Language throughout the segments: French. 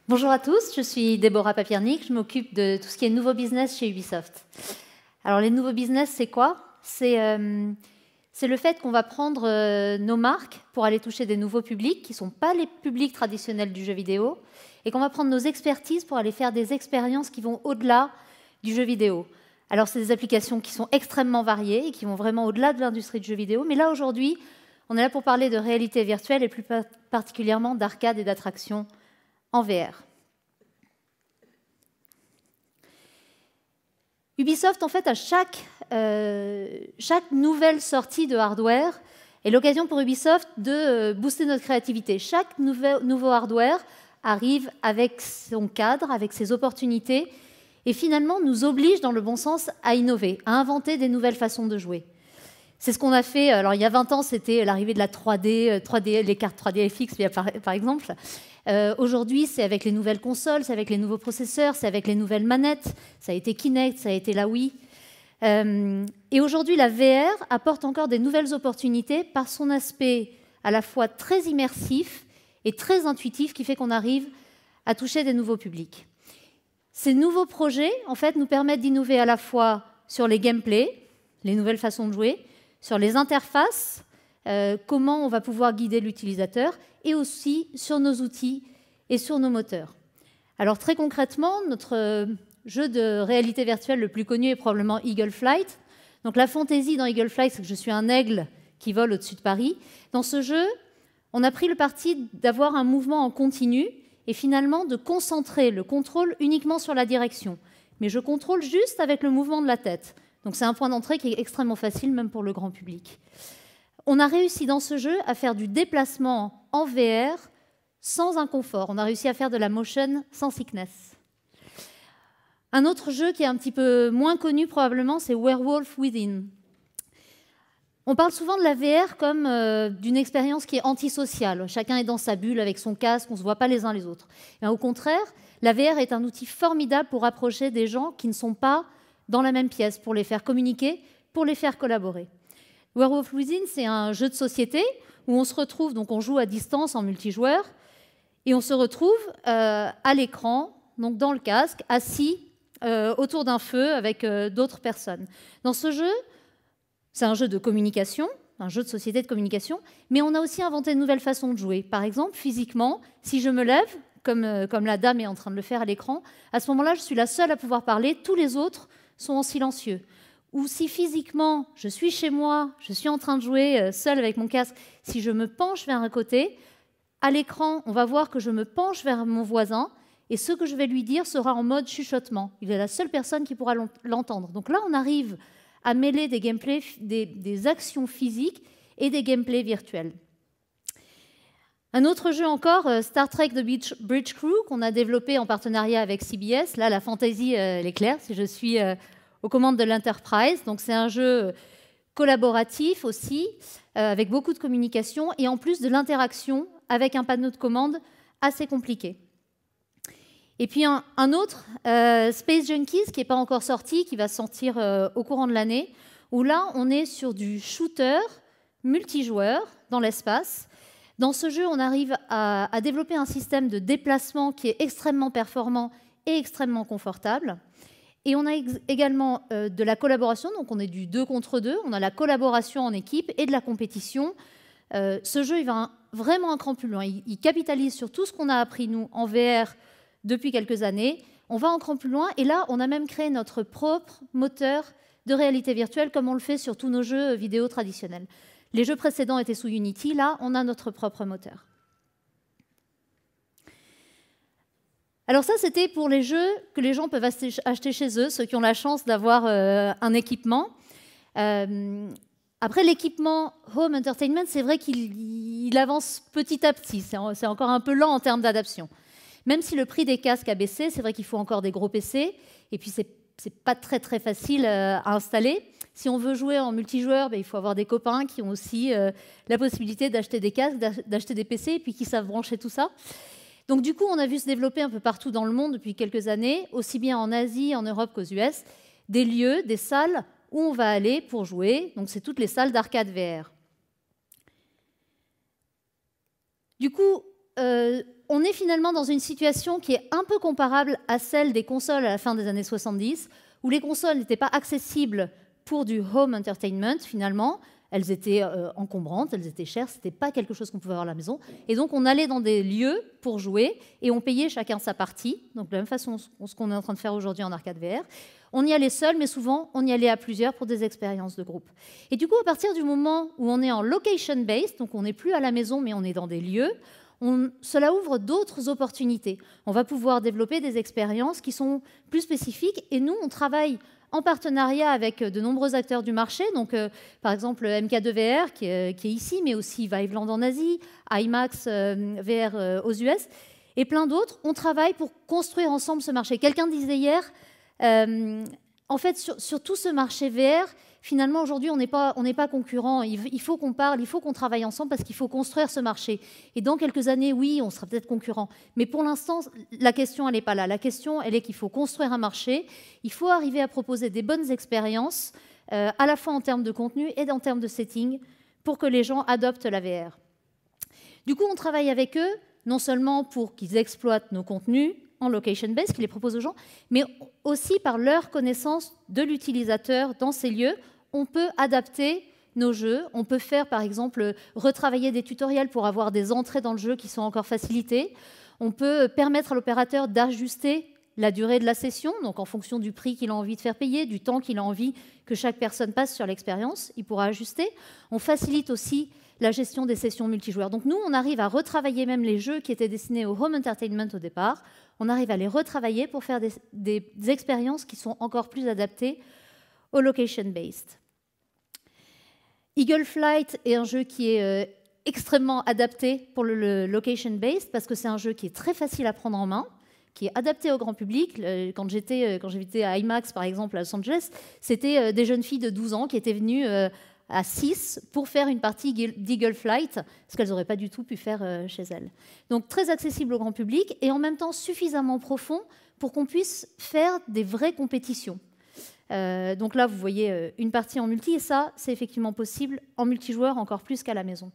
Bonjour à tous, je suis Déborah Papiernik, je m'occupe de tout ce qui est nouveau business chez Ubisoft. Alors les nouveaux business, c'est quoi? C'est le fait qu'on va prendre nos marques pour aller toucher des nouveaux publics qui ne sont pas les publics traditionnels du jeu vidéo et qu'on va prendre nos expertises pour aller faire des expériences qui vont au-delà du jeu vidéo. Alors c'est des applications qui sont extrêmement variées et qui vont vraiment au-delà de l'industrie du jeu vidéo, mais là aujourd'hui, on est là pour parler de réalité virtuelle et plus particulièrement d'arcade et d'attraction en VR. Ubisoft, en fait, à chaque nouvelle sortie de hardware est l'occasion pour Ubisoft de booster notre créativité. Chaque nouveau hardware arrive avec son cadre, avec ses opportunités, et finalement nous oblige, dans le bon sens, à innover, à inventer des nouvelles façons de jouer. C'est ce qu'on a fait. Alors, il y a 20 ans, c'était l'arrivée de la 3D, les cartes 3D FX, par exemple. Aujourd'hui, c'est avec les nouvelles consoles, c'est avec les nouveaux processeurs, c'est avec les nouvelles manettes. Ça a été Kinect, ça a été la Wii. Et aujourd'hui, la VR apporte encore des nouvelles opportunités par son aspect à la fois très immersif et très intuitif qui fait qu'on arrive à toucher des nouveaux publics. Ces nouveaux projets, en fait, nous permettent d'innover à la fois sur les gameplays, les nouvelles façons de jouer, sur les interfaces, comment on va pouvoir guider l'utilisateur, et aussi sur nos outils et sur nos moteurs. Alors très concrètement, notre jeu de réalité virtuelle le plus connu est probablement Eagle Flight. Donc la fantaisie dans Eagle Flight, c'est que je suis un aigle qui vole au-dessus de Paris. Dans ce jeu, on a pris le parti d'avoir un mouvement en continu et finalement de concentrer le contrôle uniquement sur la direction. Mais je contrôle juste avec le mouvement de la tête. Donc c'est un point d'entrée qui est extrêmement facile, même pour le grand public. On a réussi dans ce jeu à faire du déplacement en VR sans inconfort. On a réussi à faire de la motion sans sickness. Un autre jeu qui est un petit peu moins connu probablement, c'est Werewolf Within. On parle souvent de la VR comme d'une expérience qui est antisociale. Chacun est dans sa bulle avec son casque, on ne se voit pas les uns les autres. Et au contraire, la VR est un outil formidable pour approcher des gens qui ne sont pas dans la même pièce, pour les faire communiquer, pour les faire collaborer. Werewolf Within, c'est un jeu de société où on se retrouve, donc on joue à distance en multijoueur, et on se retrouve à l'écran, donc dans le casque, assis autour d'un feu avec d'autres personnes. Dans ce jeu, c'est un jeu de communication, un jeu de société de communication, mais on a aussi inventé de nouvelles façons de jouer. Par exemple, physiquement, si je me lève, comme la dame est en train de le faire à l'écran, à ce moment-là, je suis la seule à pouvoir parler, tous les autres sont en silencieux. Ou si physiquement, je suis chez moi, je suis en train de jouer seule avec mon casque, si je me penche vers un côté, à l'écran, on va voir que je me penche vers mon voisin et ce que je vais lui dire sera en mode chuchotement. Il est la seule personne qui pourra l'entendre. Donc là, on arrive à mêler des gameplays, des actions physiques et des gameplays virtuels. Un autre jeu encore, Star Trek The Bridge Crew, qu'on a développé en partenariat avec CBS. Là, la fantaisie, elle est claire, si je suis aux commandes de l'Enterprise. Donc, c'est un jeu collaboratif aussi, avec beaucoup de communication et en plus de l'interaction avec un panneau de commande assez compliqué. Et puis un autre, Space Junkies, qui n'est pas encore sorti, qui va sortir au courant de l'année, où là, on est sur du shooter multijoueur dans l'espace. Dans ce jeu, on arrive à développer un système de déplacement qui est extrêmement performant et extrêmement confortable. Et on a également de la collaboration, donc on est du 2 contre 2, on a la collaboration en équipe et de la compétition. Ce jeu, il va vraiment un cran plus loin. Il capitalise sur tout ce qu'on a appris, nous, en VR depuis quelques années. On va un cran plus loin, et là, on a même créé notre propre moteur de réalité virtuelle, comme on le fait sur tous nos jeux vidéo traditionnels. Les jeux précédents étaient sous Unity, là, on a notre propre moteur. Alors ça, c'était pour les jeux que les gens peuvent acheter chez eux, ceux qui ont la chance d'avoir un équipement. Après, l'équipement Home Entertainment, c'est vrai qu'il avance petit à petit. C'est encore un peu lent en termes d'adaptation. Même si le prix des casques a baissé, c'est vrai qu'il faut encore des gros PC. Et puis, c'est pas très, très facile à installer. Si on veut jouer en multijoueur, il faut avoir des copains qui ont aussi la possibilité d'acheter des casques, d'acheter des PC, et puis qui savent brancher tout ça. Donc du coup, on a vu se développer un peu partout dans le monde depuis quelques années, aussi bien en Asie, en Europe qu'aux US, des lieux, des salles où on va aller pour jouer. Donc c'est toutes les salles d'arcade VR. Du coup, on est finalement dans une situation qui est un peu comparable à celle des consoles à la fin des années 70, où les consoles n'étaient pas accessibles pour du home entertainment, finalement. Elles étaient encombrantes, elles étaient chères, ce n'était pas quelque chose qu'on pouvait avoir à la maison. Et donc, on allait dans des lieux pour jouer et on payait chacun sa partie. Donc, de la même façon, ce qu'on est en train de faire aujourd'hui en arcade VR. On y allait seul, mais souvent, on y allait à plusieurs pour des expériences de groupe. Et du coup, à partir du moment où on est en location-based, donc on n'est plus à la maison, mais on est dans des lieux, cela ouvre d'autres opportunités. On va pouvoir développer des expériences qui sont plus spécifiques. Et nous, on travaille en partenariat avec de nombreux acteurs du marché, donc par exemple MK2VR qui est ici, mais aussi Viveland en Asie, IMAX VR aux US, et plein d'autres. On travaille pour construire ensemble ce marché. Quelqu'un disait hier, en fait, sur tout ce marché VR, finalement, aujourd'hui, on n'est pas concurrents. Il faut qu'on parle, il faut qu'on travaille ensemble parce qu'il faut construire ce marché. Et dans quelques années, oui, on sera peut-être concurrents. Mais pour l'instant, la question, elle n'est pas là. La question, elle est qu'il faut construire un marché. Il faut arriver à proposer des bonnes expériences, à la fois en termes de contenu et en termes de setting, pour que les gens adoptent la VR. Du coup, on travaille avec eux, non seulement pour qu'ils exploitent nos contenus en location-based, qu'ils les proposent aux gens, mais aussi par leur connaissance de l'utilisateur dans ces lieux. On peut adapter nos jeux, on peut faire par exemple retravailler des tutoriels pour avoir des entrées dans le jeu qui sont encore facilitées, on peut permettre à l'opérateur d'ajuster la durée de la session, donc en fonction du prix qu'il a envie de faire payer, du temps qu'il a envie que chaque personne passe sur l'expérience, il pourra ajuster. On facilite aussi la gestion des sessions multijoueurs. Donc nous, on arrive à retravailler même les jeux qui étaient destinés au home entertainment au départ, on arrive à les retravailler pour faire des expériences qui sont encore plus adaptées au location-based. Eagle Flight est un jeu qui est extrêmement adapté pour le location-based parce que c'est un jeu qui est très facile à prendre en main, qui est adapté au grand public. Quand j'étais à IMAX, par exemple, à Los Angeles, c'était des jeunes filles de 12 ans qui étaient venues à 6 pour faire une partie d'Eagle Flight, ce qu'elles n'auraient pas du tout pu faire chez elles. Donc très accessible au grand public et en même temps suffisamment profond pour qu'on puisse faire des vraies compétitions. Donc là, vous voyez une partie en multi, et ça, c'est effectivement possible en multijoueur encore plus qu'à la maison.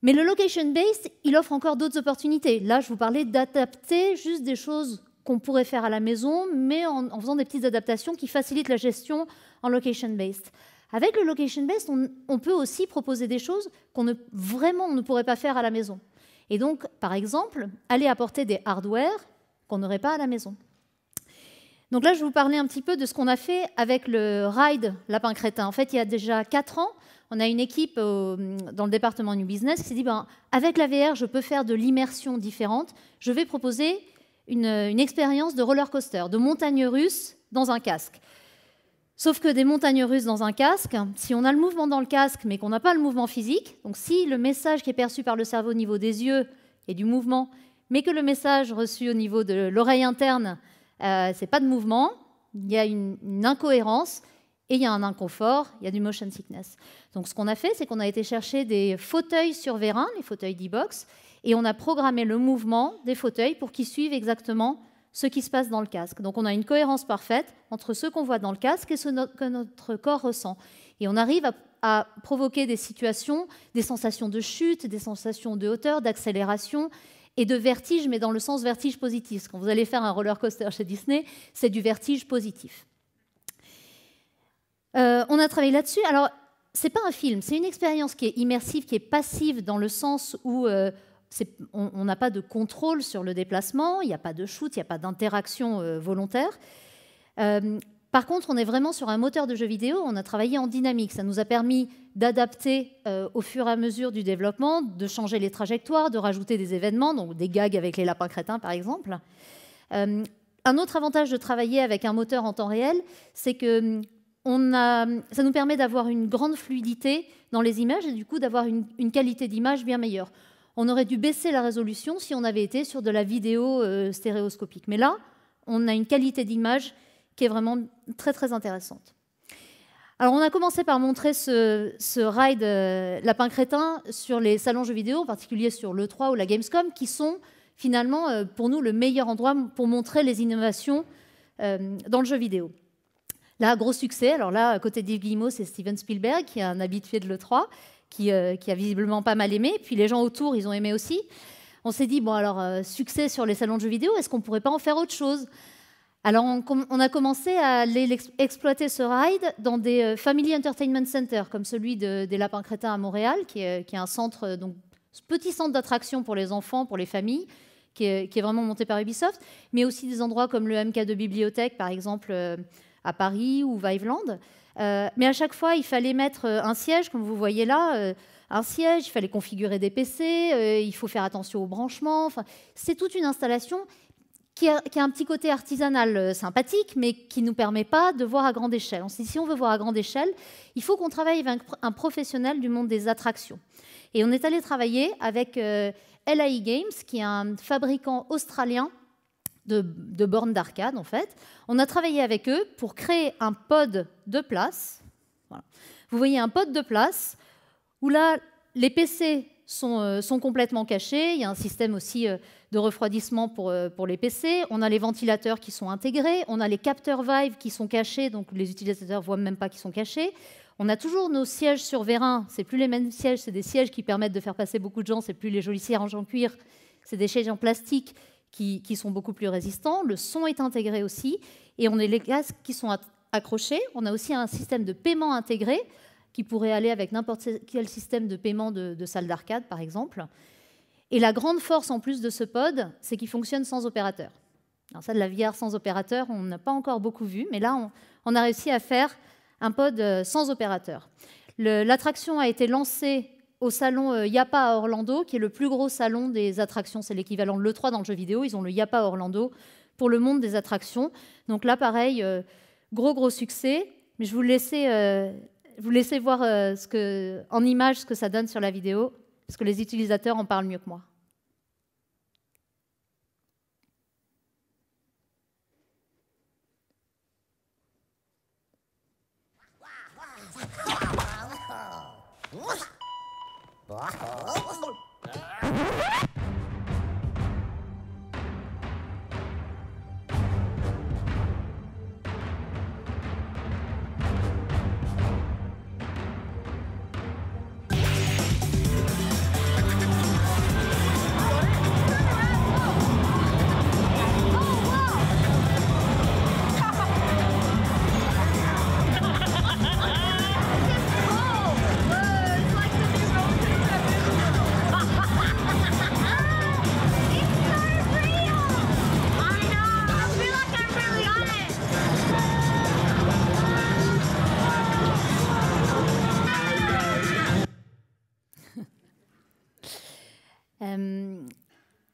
Mais le location-based, il offre encore d'autres opportunités. Là, je vous parlais d'adapter juste des choses qu'on pourrait faire à la maison, mais en faisant des petites adaptations qui facilitent la gestion en location-based. Avec le location-based, on peut aussi proposer des choses qu'on ne pourrait pas faire à la maison. Et donc, par exemple, aller apporter des hardware qu'on n'aurait pas à la maison. Donc là, je vais vous parler un petit peu de ce qu'on a fait avec le Ride Lapin Crétin. En fait, il y a déjà 4 ans, on a une équipe dans le département New Business qui s'est dit, avec la VR, je peux faire de l'immersion différente. Je vais proposer une expérience de roller coaster, de montagne russe dans un casque. Sauf que des montagnes russes dans un casque, si on a le mouvement dans le casque, mais qu'on n'a pas le mouvement physique, donc si le message qui est perçu par le cerveau au niveau des yeux est du mouvement, mais que le message reçu au niveau de l'oreille interne, c'est pas de mouvement, il y a une incohérence et il y a un inconfort, il y a du motion sickness. Donc ce qu'on a fait, c'est qu'on a été chercher des fauteuils sur vérin, les fauteuils d'e-box, et on a programmé le mouvement des fauteuils pour qu'ils suivent exactement ce qui se passe dans le casque. Donc on a une cohérence parfaite entre ce qu'on voit dans le casque et ce que notre corps ressent. Et on arrive à provoquer des situations, des sensations de chute, des sensations de hauteur, d'accélération, et de vertige, mais dans le sens vertige positif. Quand vous allez faire un roller coaster chez Disney, c'est du vertige positif. On a travaillé là-dessus. Alors, ce n'est pas un film, c'est une expérience qui est immersive, qui est passive dans le sens où on n'a pas de contrôle sur le déplacement, il n'y a pas de shoot, il n'y a pas d'interaction volontaire. Par contre, on est vraiment sur un moteur de jeu vidéo, on a travaillé en dynamique. Ça nous a permis d'adapter au fur et à mesure du développement, de changer les trajectoires, de rajouter des événements, donc des gags avec les lapins crétins, par exemple. Un autre avantage de travailler avec un moteur en temps réel, c'est que ça nous permet d'avoir une grande fluidité dans les images et du coup d'avoir une qualité d'image bien meilleure. On aurait dû baisser la résolution si on avait été sur de la vidéo stéréoscopique. Mais là, on a une qualité d'image qui est vraiment très, très intéressante. Alors, on a commencé par montrer ce ride Lapin Crétin sur les salons jeux vidéo, en particulier sur l'E3 ou la Gamescom, qui sont finalement, pour nous, le meilleur endroit pour montrer les innovations dans le jeu vidéo. Là, gros succès. Alors là, à côté d'Yves Guillemot, c'est Steven Spielberg, qui est un habitué de l'E3, qui a visiblement pas mal aimé. Puis les gens autour, ils ont aimé aussi. on s'est dit, bon alors, succès sur les salons de jeux vidéo, est-ce qu'on ne pourrait pas en faire autre chose? Alors on a commencé à aller exploiter ce ride dans des Family Entertainment Centers, comme celui des Lapins Crétins à Montréal, qui est un centre, donc petit centre d'attraction pour les enfants, pour les familles, qui est vraiment monté par Ubisoft, mais aussi des endroits comme le MK2 Bibliothèque, par exemple, à Paris, ou Viveland. Mais à chaque fois, il fallait mettre un siège, comme vous voyez là, un siège, il fallait configurer des PC, il faut faire attention au branchement. Enfin, c'est toute une installation qui a un petit côté artisanal sympathique, mais qui ne nous permet pas de voir à grande échelle. On s'est dit, si on veut voir à grande échelle, il faut qu'on travaille avec un professionnel du monde des attractions. Et on est allé travailler avec LAI Games, qui est un fabricant australien de bornes d'arcade, en fait. On a travaillé avec eux pour créer un pod de place. Voilà. Vous voyez un pod de place où là, les PC sont complètement cachés. Il y a un système aussi de refroidissement pour les PC. On a les ventilateurs qui sont intégrés. On a les capteurs Vive qui sont cachés, donc les utilisateurs ne voient même pas qu'ils sont cachés. On a toujours nos sièges sur vérin. Ce n'est plus les mêmes sièges, c'est des sièges qui permettent de faire passer beaucoup de gens. Ce n'est plus les jolis sièges en cuir, c'est des sièges en plastique qui sont beaucoup plus résistants. Le son est intégré aussi. Et on a les casques qui sont accrochés. On a aussi un système de paiement intégré qui pourrait aller avec n'importe quel système de paiement de salle d'arcade, par exemple. Et la grande force, en plus de ce pod, c'est qu'il fonctionne sans opérateur. Alors ça, de la VR sans opérateur, on n'a pas encore beaucoup vu, mais là, on a réussi à faire un pod sans opérateur. L'attraction a été lancée au salon YAPA à Orlando, qui est le plus gros salon des attractions. C'est l'équivalent de l'E3 dans le jeu vidéo. Ils ont le YAPA à Orlando pour le monde des attractions. Donc là, pareil, gros succès. Mais je vous laisser voir en image ce que ça donne sur la vidéo, parce que les utilisateurs en parlent mieux que moi.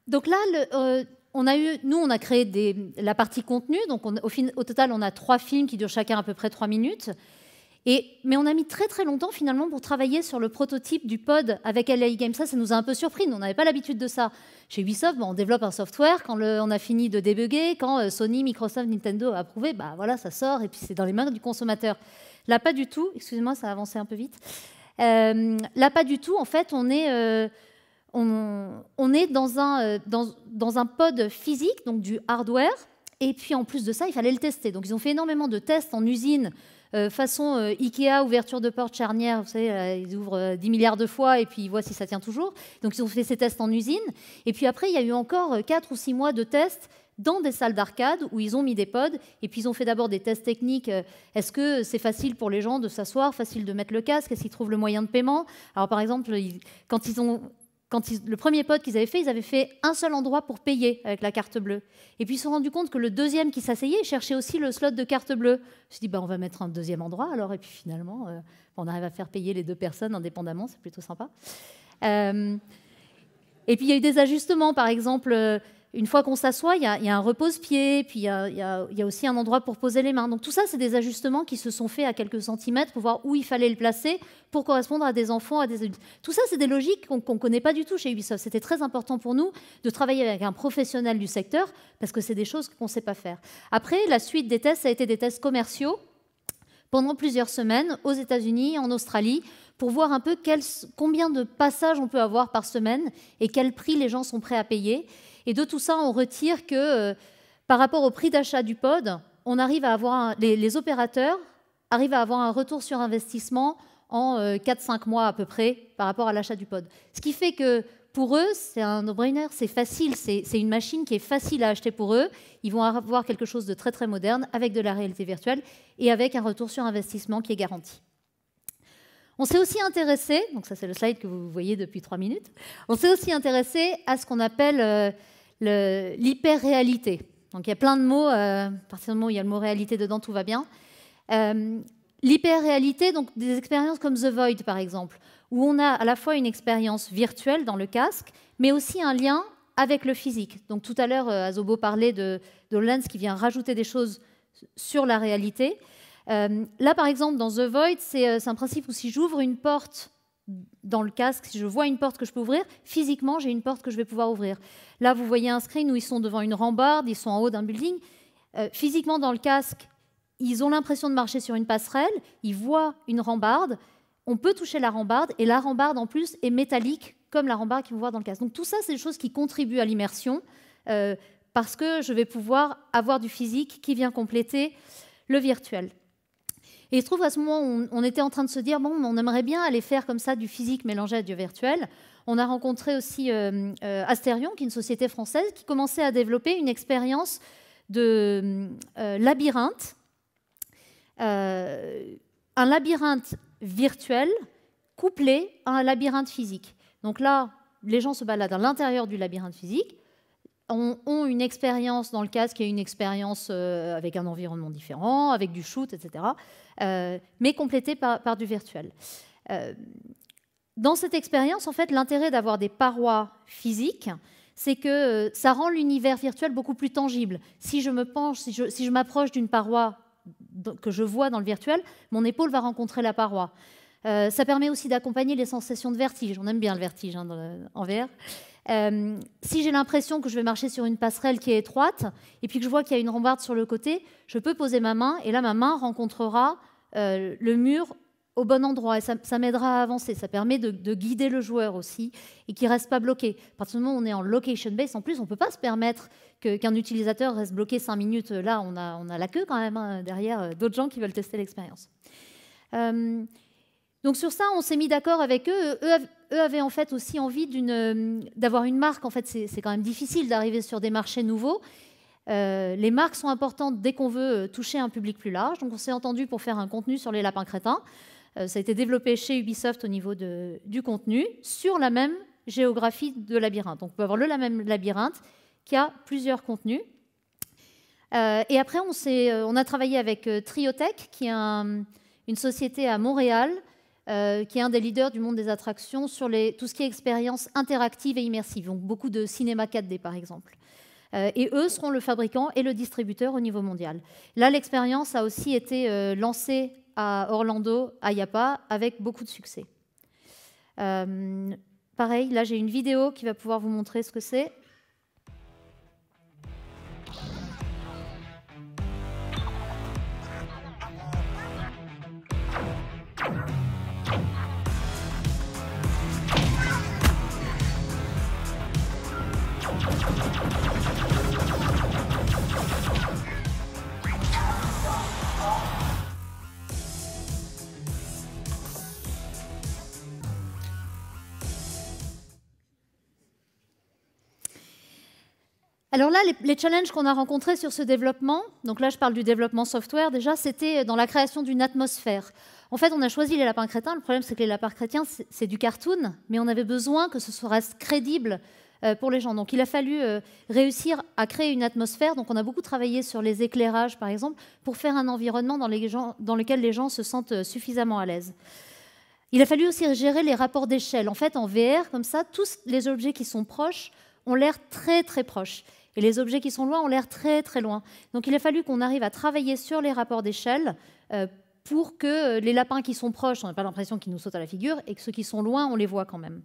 Donc là, on a créé la partie contenu. Donc au total, on a 3 films qui durent chacun à peu près 3 minutes. Mais on a mis très longtemps finalement pour travailler sur le prototype du pod avec LA Games. Ça nous a un peu surpris. Nous, on n'avait pas l'habitude de ça. Chez Ubisoft, on développe un software. Quand on a fini de débugger, quand Sony, Microsoft, Nintendo a approuvé, bah voilà, ça sort et puis c'est dans les mains du consommateur. Là, pas du tout. Excusez-moi, ça a avancé un peu vite. Là, pas du tout. En fait, on est dans un pod physique, donc du hardware, et puis en plus de ça, il fallait le tester. Donc ils ont fait énormément de tests en usine, façon Ikea, ouverture de porte charnière, vous savez, ils ouvrent 10 milliards de fois et puis ils voient si ça tient toujours. Donc ils ont fait ces tests en usine. Et puis après, il y a eu encore 4 ou 6 mois de tests dans des salles d'arcade où ils ont mis des pods. Et puis ils ont fait d'abord des tests techniques. Est-ce que c'est facile pour les gens de s'asseoir, facile de mettre le casque? Est-ce qu'ils trouvent le moyen de paiement? Alors par exemple, le premier pod qu'ils avaient fait, ils avaient fait un seul endroit pour payer avec la carte bleue. Et puis ils se sont rendus compte que le deuxième qui s'asseyait, il cherchait aussi le slot de carte bleue. Je me suis dit, on va mettre un deuxième endroit alors. Et puis finalement, on arrive à faire payer les 2 personnes indépendamment, c'est plutôt sympa. Et puis il y a eu des ajustements, par exemple, une fois qu'on s'assoit, il y a un repose-pied, puis il y a aussi un endroit pour poser les mains. Donc tout ça, c'est des ajustements qui se sont faits à quelques centimètres pour voir où il fallait le placer pour correspondre à des enfants, à des adultes. Tout ça, c'est des logiques qu'on ne connaît pas du tout chez Ubisoft. C'était très important pour nous de travailler avec un professionnel du secteur parce que c'est des choses qu'on ne sait pas faire. Après, la suite des tests, ça a été des tests commerciaux pendant plusieurs semaines aux États-Unis, en Australie, pour voir un peu combien de passages on peut avoir par semaine et quel prix les gens sont prêts à payer. Et de tout ça, on retire que par rapport au prix d'achat du pod, on arrive à avoir les opérateurs arrivent à avoir un retour sur investissement en 4-5 mois à peu près par rapport à l'achat du pod. Ce qui fait que pour eux, c'est un no-brainer, c'est facile, c'est une machine qui est facile à acheter pour eux. Ils vont avoir quelque chose de très très moderne avec de la réalité virtuelle et avec un retour sur investissement qui est garanti. On s'est aussi intéressé, donc ça c'est le slide que vous voyez depuis 3 minutes, on s'est aussi intéressé à ce qu'on appelle l'hyper-réalité. Donc il y a plein de mots, à partir du moment où il y a le mot réalité dedans, tout va bien. L'hyper-réalité, donc des expériences comme The Void par exemple, où on a à la fois une expérience virtuelle dans le casque, mais aussi un lien avec le physique. Donc tout à l'heure, Azobo parlait de HoloLens qui vient rajouter des choses sur la réalité. Là, par exemple, dans The Void, c'est un principe où si j'ouvre une porte dans le casque, si je vois une porte que je peux ouvrir, physiquement, j'ai une porte que je vais pouvoir ouvrir. Là, vous voyez un screen où ils sont devant une rambarde, ils sont en haut d'un building. Physiquement, dans le casque, ils ont l'impression de marcher sur une passerelle, ils voient une rambarde, on peut toucher la rambarde, et la rambarde, en plus, est métallique, comme la rambarde qu'ils vont voir dans le casque. Donc tout ça, c'est des choses qui contribuent à l'immersion, parce que je vais pouvoir avoir du physique qui vient compléter le virtuel. Et il se trouve qu'à ce moment, on était en train de se dire, bon, on aimerait bien aller faire comme ça du physique mélangé à du virtuel. On a rencontré aussi Asterion, qui est une société française, qui commençait à développer une expérience de labyrinthe, un labyrinthe virtuel couplé à un labyrinthe physique. Donc là, les gens se baladent à l'intérieur du labyrinthe physique, ont une expérience dans le casque et une expérience avec un environnement différent, avec du shoot, etc., mais complétée par du virtuel. Dans cette expérience, en fait, l'intérêt d'avoir des parois physiques, c'est que ça rend l'univers virtuel beaucoup plus tangible. Si je me penche, si je m'approche d'une paroi que je vois dans le virtuel, mon épaule va rencontrer la paroi. Ça permet aussi d'accompagner les sensations de vertige. On aime bien le vertige en VR. Si j'ai l'impression que je vais marcher sur une passerelle qui est étroite et puis que je vois qu'il y a une rambarde sur le côté, je peux poser ma main et là, ma main rencontrera le mur au bon endroit et ça m'aidera à avancer. Ça permet de guider le joueur aussi et qu'il ne reste pas bloqué. À partir du moment où on est en location base, en plus, on ne peut pas se permettre qu'un utilisateur reste bloqué 5 minutes. Là, on a la queue quand même derrière d'autres gens qui veulent tester l'expérience. Donc sur ça, on s'est mis d'accord avec eux. Eux avaient en fait aussi envie d'avoir une marque. En fait, c'est quand même difficile d'arriver sur des marchés nouveaux. Les marques sont importantes dès qu'on veut toucher un public plus large. Donc on s'est entendu pour faire un contenu sur les lapins crétins. Ça a été développé chez Ubisoft au niveau du contenu sur la même géographie de labyrinthe. Donc on peut avoir le même labyrinthe qui a plusieurs contenus. Et après, on a travaillé avec Triotech, qui est une société à Montréal, qui est un des leaders du monde des attractions sur tout ce qui est expérience interactive et immersive, donc beaucoup de cinéma 4D par exemple. Et eux seront le fabricant et le distributeur au niveau mondial. Là, l'expérience a aussi été lancée à Orlando, à IAPA, avec beaucoup de succès. Pareil, là j'ai une vidéo qui va pouvoir vous montrer ce que c'est. Alors là, les challenges qu'on a rencontrés sur ce développement, donc là je parle du développement software déjà, c'était dans la création d'une atmosphère. En fait, on a choisi les lapins crétins. Le problème, c'est que les lapins crétins, c'est du cartoon, mais on avait besoin que ce reste crédible pour les gens. Donc il a fallu réussir à créer une atmosphère. Donc on a beaucoup travaillé sur les éclairages, par exemple, pour faire un environnement dans lequel les gens se sentent suffisamment à l'aise. Il a fallu aussi gérer les rapports d'échelle. En fait, en VR, comme ça, tous les objets qui sont proches ont l'air très, très proches. Et les objets qui sont loin ont l'air très, très loin. Donc il a fallu qu'on arrive à travailler sur les rapports d'échelle pour que les lapins qui sont proches, on n'a pas l'impression qu'ils nous sautent à la figure, et que ceux qui sont loin, on les voit quand même.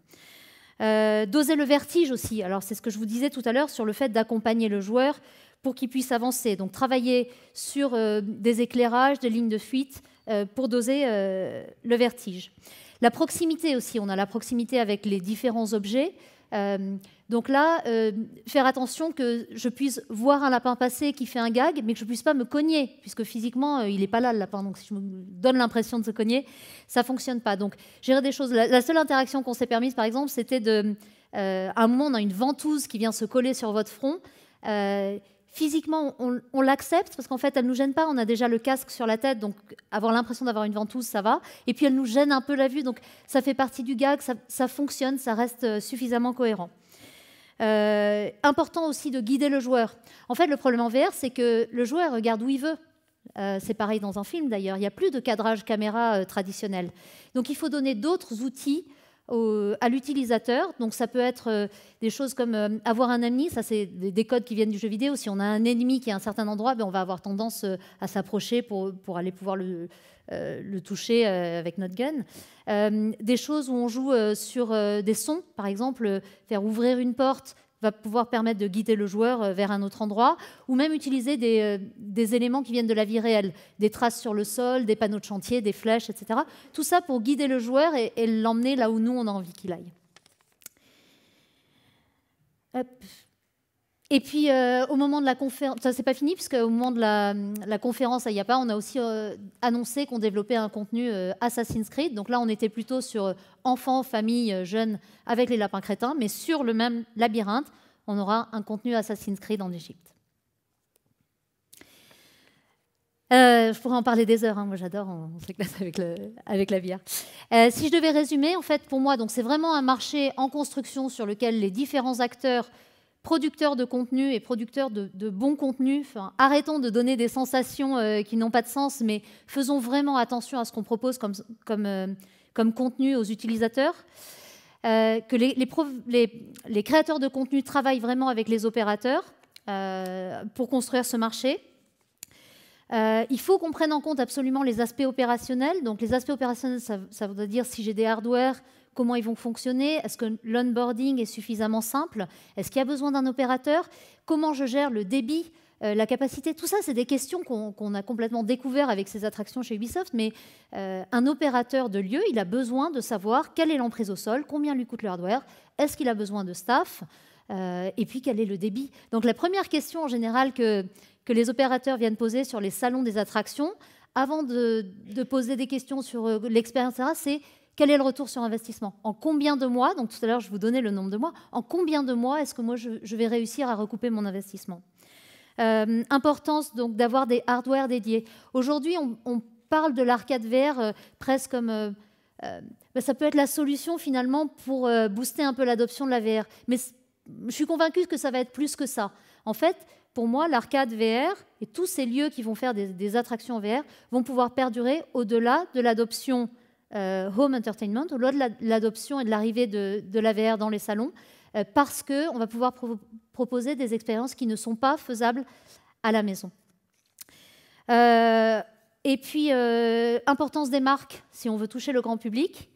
Doser le vertige aussi. Alors c'est ce que je vous disais tout à l'heure sur le fait d'accompagner le joueur pour qu'il puisse avancer. Donc travailler sur des éclairages, des lignes de fuite pour doser le vertige. La proximité aussi. On a la proximité avec les différents objets. Donc là, faire attention que je puisse voir un lapin passer qui fait un gag, mais que je ne puisse pas me cogner, puisque physiquement, il n'est pas là, le lapin. Donc si je me donne l'impression de se cogner, ça ne fonctionne pas. Donc gérer des choses. La seule interaction qu'on s'est permise, par exemple, c'était à un moment, on a une ventouse qui vient se coller sur votre front. Physiquement, on l'accepte parce qu'en fait, elle ne nous gêne pas. On a déjà le casque sur la tête, donc avoir l'impression d'avoir une ventouse, ça va. Et puis, elle nous gêne un peu la vue, donc ça fait partie du gag, ça fonctionne, ça reste suffisamment cohérent. Important aussi de guider le joueur. En fait, le problème en VR, c'est que le joueur regarde où il veut. C'est pareil dans un film d'ailleurs. Il n'y a plus de cadrage caméra traditionnel. Donc, il faut donner d'autres outils à l'utilisateur. Donc, ça peut être des choses comme avoir un ami. Ça, c'est des codes qui viennent du jeu vidéo. Si on a un ennemi qui est à un certain endroit, on va avoir tendance à s'approcher pour aller pouvoir le toucher avec notre gun. Des choses où on joue sur des sons, par exemple, faire ouvrir une porte va pouvoir permettre de guider le joueur vers un autre endroit, ou même utiliser des éléments qui viennent de la vie réelle, des traces sur le sol, des panneaux de chantier, des flèches, etc. Tout ça pour guider le joueur et l'emmener là où nous, on a envie qu'il aille. Hop. Et puis, au moment de la conférence, ça c'est pas fini, puisque au moment de la conférence à IAPA, on a aussi annoncé qu'on développait un contenu Assassin's Creed. Donc là, on était plutôt sur enfants, familles, jeunes, avec les lapins crétins, mais sur le même labyrinthe, on aura un contenu Assassin's Creed en Égypte. Je pourrais en parler des heures, hein. Moi j'adore, on s'éclate avec la VR. Si je devais résumer, en fait, pour moi, c'est vraiment un marché en construction sur lequel les différents acteurs, producteurs de contenu et producteurs de bons contenus, arrêtons de donner des sensations qui n'ont pas de sens, mais faisons vraiment attention à ce qu'on propose comme contenu aux utilisateurs. Que les créateurs de contenu travaillent vraiment avec les opérateurs pour construire ce marché. Il faut qu'on prenne en compte absolument les aspects opérationnels. Donc les aspects opérationnels, ça voudrait dire si j'ai des hardware, comment ils vont fonctionner, est-ce que l'onboarding est suffisamment simple, est-ce qu'il y a besoin d'un opérateur, comment je gère le débit, la capacité. Tout ça, c'est des questions qu'on a complètement découvert avec ces attractions chez Ubisoft, mais un opérateur de lieu, il a besoin de savoir quelle est l'emprise au sol, combien lui coûte le hardware, est-ce qu'il a besoin de staff, et puis quel est le débit. Donc la première question en général que les opérateurs viennent poser sur les salons des attractions, avant de poser des questions sur l'expérience, c'est quel est le retour sur investissement? En combien de mois, donc tout à l'heure je vous donnais le nombre de mois, en combien de mois est-ce que moi je vais réussir à recouper mon investissement? Importance donc d'avoir des hardware dédiés. Aujourd'hui, on parle de l'arcade VR presque comme... ça peut être la solution finalement pour booster un peu l'adoption de la VR. Mais je suis convaincue que ça va être plus que ça. En fait, pour moi, l'arcade VR et tous ces lieux qui vont faire des attractions VR vont pouvoir perdurer au-delà de l'adoption home entertainment, au-delà de l'adoption et de l'arrivée de la VR dans les salons, parce qu'on va pouvoir proposer des expériences qui ne sont pas faisables à la maison. Et puis, importance des marques si on veut toucher le grand public.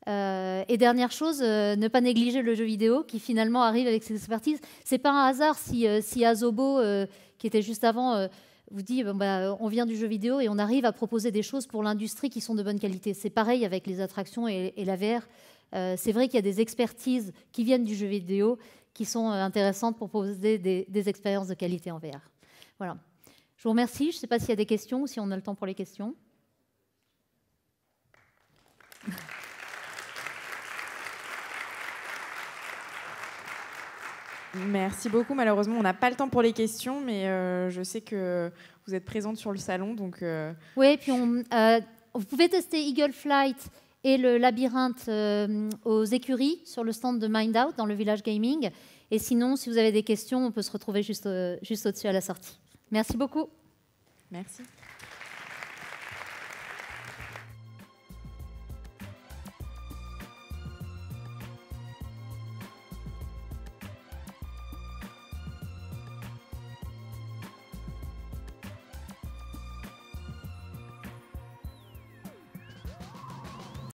Et dernière chose, ne pas négliger le jeu vidéo qui finalement arrive avec ses expertises. C'est pas un hasard si Asobo, qui était juste avant, vous dit on vient du jeu vidéo et on arrive à proposer des choses pour l'industrie qui sont de bonne qualité. C'est pareil avec les attractions et la VR. C'est vrai qu'il y a des expertises qui viennent du jeu vidéo qui sont intéressantes pour proposer des expériences de qualité en VR. Voilà. Je vous remercie. Je ne sais pas s'il y a des questions ou si on a le temps pour les questions. Merci beaucoup. Malheureusement, on n'a pas le temps pour les questions, mais je sais que vous êtes présente sur le salon. Donc, oui, puis vous pouvez tester Eagle Flight et le labyrinthe aux écuries sur le stand de Mind Out dans le village gaming. Et sinon, si vous avez des questions, on peut se retrouver juste au-dessus à la sortie. Merci beaucoup. Merci.